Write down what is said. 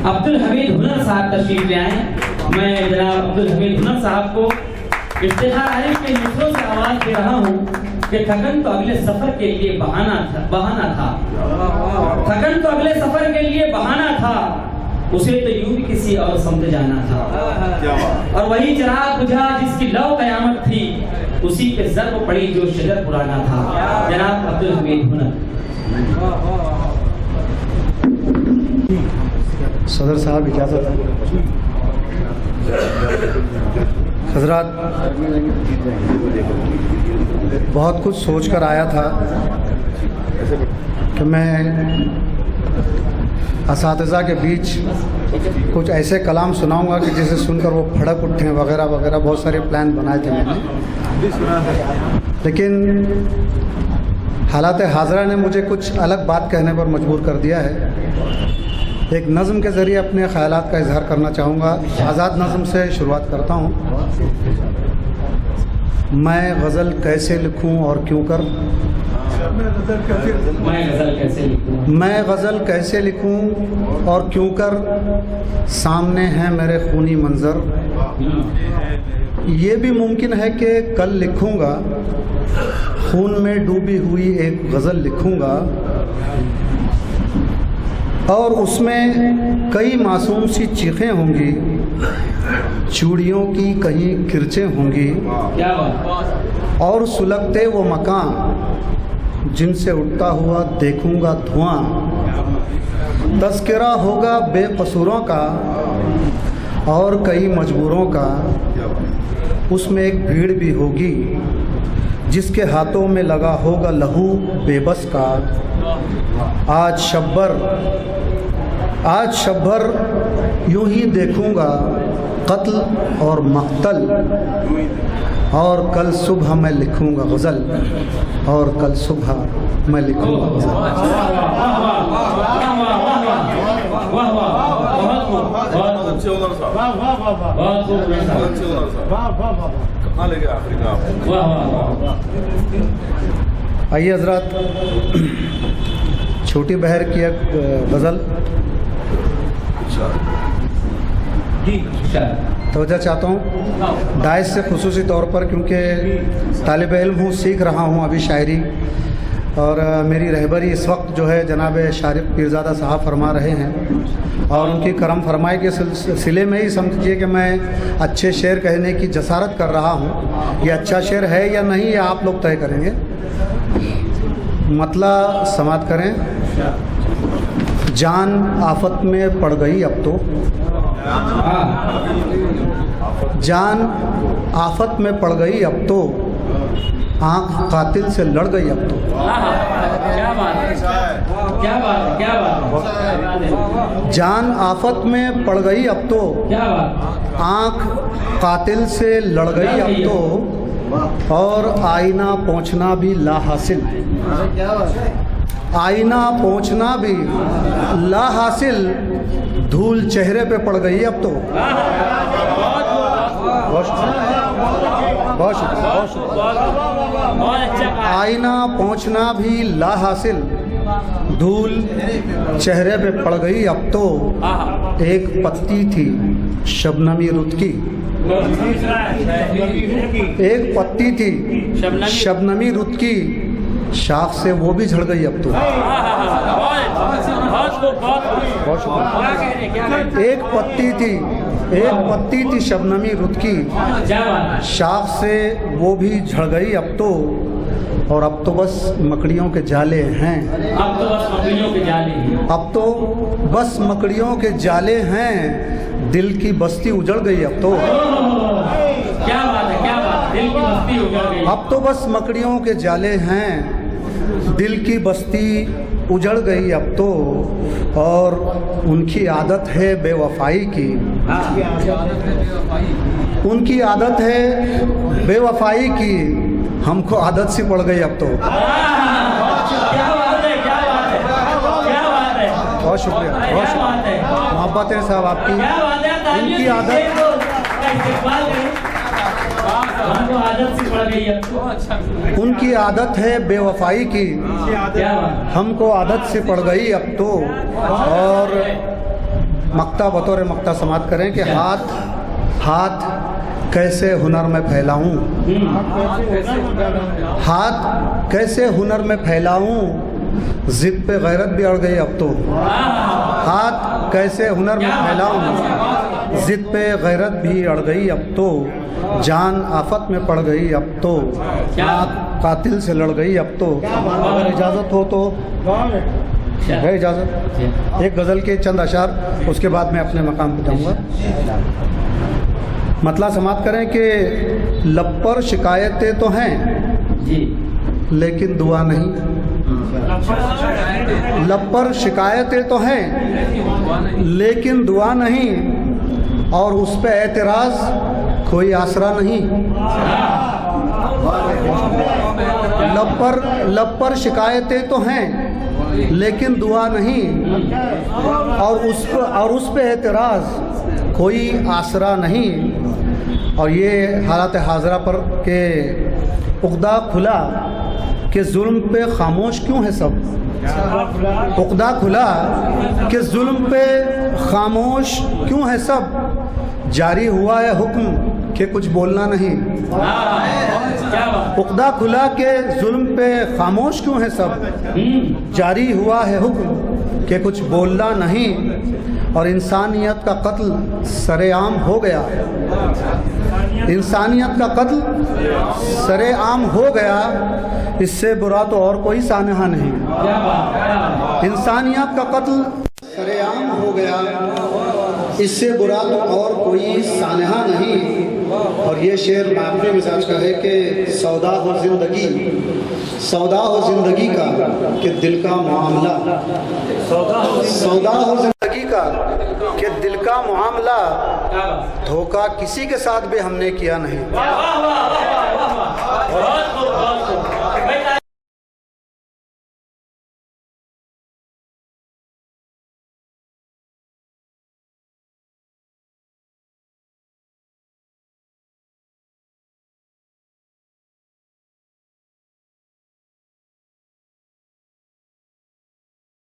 अब्दुल हमीद हुनर साहब तशरीफ ले आए। मैं जनाब अब्दुल हमीद हुनर साहब को इफ्तिखार आरिफ के मिसरों से आवाज दे रहा हूँ कि थकन तो अगले सफर के लिए बहाना था। थकन तो अगले सफर के लिए बहाना था, उसे तो यूं भी किसी और समझ जाना था। और वही चिराग बुझा जिसकी लौ कयामत थी, उसी पे ज़र्ब पड़ी जो शजर पुराना था। जनाब अब्दुल हमीद हुनर। सदर साहब इजाज़त है। हजरात, बहुत कुछ सोच कर आया था कि मैं असातिज़ा के बीच कुछ ऐसे कलाम सुनाऊंगा कि जिसे सुनकर वो फड़क उठें वगैरह वगैरह। बहुत सारे प्लान बनाए थे मैंने, लेकिन हालात हाज़रा ने मुझे कुछ अलग बात कहने पर मजबूर कर दिया है। एक नज़म के ज़रिए अपने ख़यालात का इजहार करना चाहूँगा। आज़ाद नज़म से शुरुआत करता हूँ। मैं गज़ल कैसे लिखूँ और क्यों कर, मैं गज़ल कैसे लिखूँ और क्यों कर, सामने हैं मेरे खूनी मंज़र। ये भी मुमकिन है कि कल लिखूँगा, खून में डूबी हुई एक गज़ल लिखूँगा और उसमें कई मासूम सी चीखें होंगी, चूड़ियों की कहीं किरचें होंगी और सुलगते वो मकान जिनसे उठता हुआ देखूंगा धुआं। तज़किरा होगा बेकसूरों का और कई मजबूरों का, उसमें एक भीड़ भी होगी जिसके हाथों में लगा होगा लहू बेबस का। आज शब्बर यूं ही देखूंगा कत्ल और मक्तल, और कल सुबह मैं लिखूंगा गज़ल, और कल सुबह मैं लिखूंगा गज़ल। आइए हजरात, छोटी बहर की एक गज़ल तवज्जो चाहता हूँ दाइश से खुसूसी तौर पर, क्योंकि तालिब इल्म हूँ, सीख रहा हूँ अभी शायरी, और मेरी रहबरी इस वक्त जो है जनाब शारिफ पीरज़ादा साहब फरमा रहे हैं, और उनकी करम फरमाई के सिलसिले में ही समझिए कि मैं अच्छे शेर कहने की जसारत कर रहा हूँ। ये अच्छा शेर है या नहीं, ये आप लोग तय करेंगे। मतला समात करें। जान आफत में पड़ गई अब तो, जान आफत में पड़ गई अब तो, आँख कातिल से लड़ गई अब तो। क्या बात है, क्या बात है, क्या बात है। जान आफत में पड़ गई अब तो, क्या बात, आँख कातिल से लड़ गई अब तो, और आईना पहुँचना भी ला हासिल, आईना पहुँचना भी ला हासिल, धूल चेहरे पे पड़ गई अब तो। बहुत शुक्रिया। आईना पहुँचना भी ला हासिल, धूल चेहरे पे पड़ गई अब तो। एक पत्ती थी शबनमी रुत की, एक पत्ती थी शबनमी रुत की, शाख से वो भी झड़ गई अब तो। एक पत्ती थी शबनमी रुत की, शाख से वो भी झड़ गई अब तो, और अब तो बस मकड़ियों के जाले हैं, अब तो बस मकड़ियों के जाले हैं, अब तो बस मकड़ियों के जाले हैं, दिल की बस्ती उजड़ गई अब तो। क्या बात है, क्या बात, दिल की बस्ती उजड़ गई, अब तो बस मकड़ियों के जाले हैं, दिल की बस्ती उजड़ गई अब तो, और उनकी आदत है बेवफाई की, उनकी आदत है बेवफाई की, हमको आदत सी पड़ गई अब तो। क्या बात है, क्या बात है, क्या बात है। बहुत शुक्रिया, बहुत शुक्रिया, मोहब्बत है साहब आपकी। उनकी आदत, हमको आदत सी पड़ गई अब तो। उनकी आदत है बेवफाई की, हमको आदत से पड़ गई अब तो, और मक्ता बतौर मक्ता समाप्त करें कि हाथ कैसे हुनर में फैलाऊं, हाथ कैसे हुनर में फैलाऊं, जिद पे गैरत भी अड़ गई अब तो। हाथ कैसे हुनर में फैलाऊं, जिद पे गैरत भी अड़ गई अब तो। जान आफत में पड़ गई अब तो, आँख कातिल से लड़ गई अब तो। अगर इजाज़त हो तो है इजाज़त, एक गज़ल के चंद अशार, उसके बाद मैं अपने मकाम पर जाऊँगा। मतलब समाप्त करें कि लब पर शिकायतें तो हैं जी, लेकिन दुआ नहीं। लब पर शिकायतें तो हैं लेकिन दुआ नहीं, और उस पे एतराज़ कोई आसरा नहीं। लब पर शिकायतें तो हैं लेकिन दुआ नहीं, और उस पे एतराज़ कोई आसरा नहीं। और ये हालात हाज़रा पर के उक़दा खुला कि जुल्म पे खामोश क्यों है सब। उक़दा खुला कि जुल्म पे खामोश क्यों है सब। जारी हुआ है हुक्म कि कुछ बोलना नहीं। उक़दा खुला के जुल्म पे खामोश क्यों है सब। जारी हुआ है हुक्म कि कुछ बोलना नहीं, और इंसानियत का कत्ल सरेआम हो गया। इंसानियत का कत्ल सरेआम हो गया, इससे बुरा तो और कोई सानहा नहीं। इंसानियत का कत्ल सरेआम हो गया, इससे बुरा तो और कोई सानहा नहीं। और ये शेर अपने मिजाज का है कि सौदा हो ज़िंदगी का कि दिल का मामला। सौदा हो ज़िंदगी का कि दिल का मामला, धोखा किसी के साथ भी हमने किया नहीं।